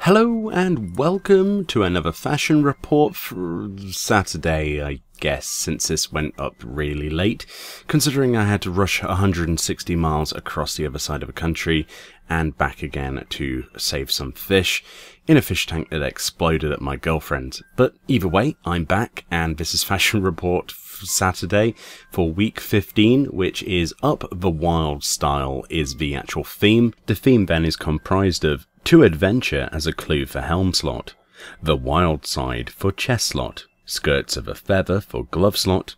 Hello and welcome to another fashion report for Saturday, I guess, since this went up really late, considering I had to rush 160 miles across the other side of the country and back again to save some fish in a fish tank that exploded at my girlfriend's. But either way, I'm back and this is fashion report for Saturday for week 15, which is up. The Wildstyle is the actual theme. The theme then is comprised of To Adventure as a clue for Helm slot, The Wild Side for chest slot, Skirts of a Feather for glove slot,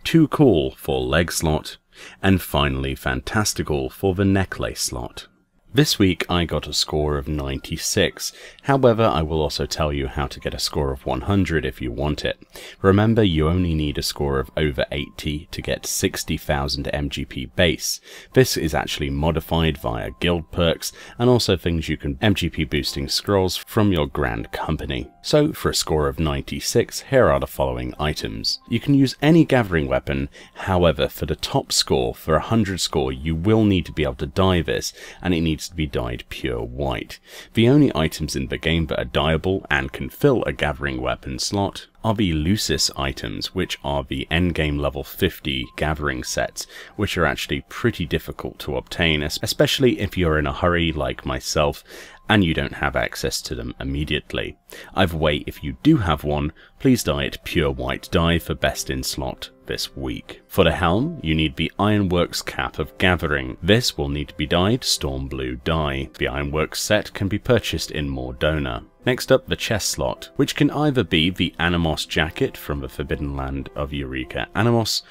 Too Cool for leg slot, and finally Fantastical for the necklace slot. This week I got a score of 96, however I will also tell you how to get a score of 100 if you want it. Remember, you only need a score of over 80 to get 60,000 MGP base. This is actually modified via guild perks and also things you can MGP boosting scrolls from your grand company. So for a score of 96, here are the following items. You can use any gathering weapon, however for the top score, for 100 score you will need to be able to dye this, and it needs to be dyed pure white. The only items in the game that are dyeable and can fill a gathering weapon slot are the Lucis items, which are the endgame level 50 gathering sets, which are actually pretty difficult to obtain, especially if you're in a hurry like myself and you don't have access to them immediately. Either way, if you do have one, please dye it pure white dye for best in slot this week. For the helm, you need the Ironworks Cap of Gathering. This will need to be dyed storm blue dye. The Ironworks set can be purchased in Mordona. Next up, the chest slot, which can either be the Animos jacket from the Forbidden Land of Eureka Animos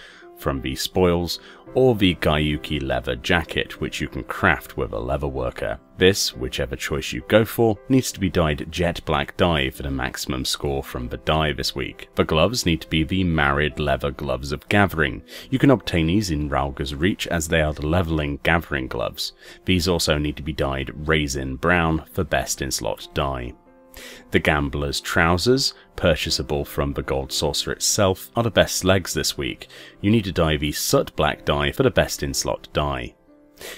from the spoils, or the Gaiuki leather jacket, which you can craft with a leather worker. This, whichever choice you go for, needs to be dyed jet black dye for the maximum score from the dye this week. The gloves need to be the Married leather gloves of Gathering. You can obtain these in Ralga's Reach as they are the leveling gathering gloves. These also need to be dyed raisin brown for best in slot dye. The Gambler's Trousers, purchasable from the Gold Saucer itself, are the best legs this week. You need to dye the Soot Black dye for the best in slot dye.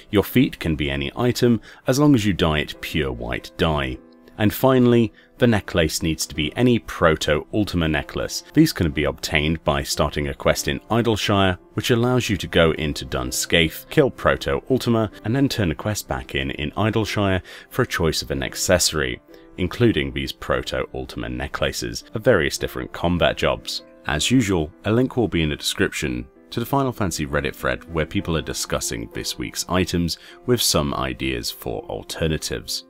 Your feet can be any item as long as you dye it pure white dye. And finally, the necklace needs to be any Proto Ultima necklace. These can be obtained by starting a quest in Idleshire, which allows you to go into Dun Scaith, kill Proto Ultima, and then turn the quest back in Idleshire for a choice of an accessory, including these Proto Ultima necklaces of various different combat jobs. As usual, a link will be in the description to the Final Fantasy Reddit thread where people are discussing this week's items with some ideas for alternatives.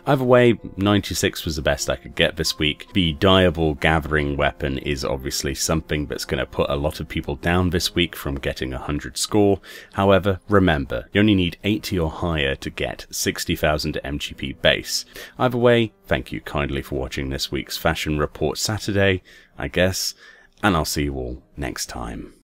Either way, 96 was the best I could get this week. The dyeable gathering weapon is obviously something that's going to put a lot of people down this week from getting 100 score. However, remember, you only need 80 or higher to get 60,000 MGP base. Either way, thank you kindly for watching this week's Fashion Report Saturday, I guess, and I'll see you all next time.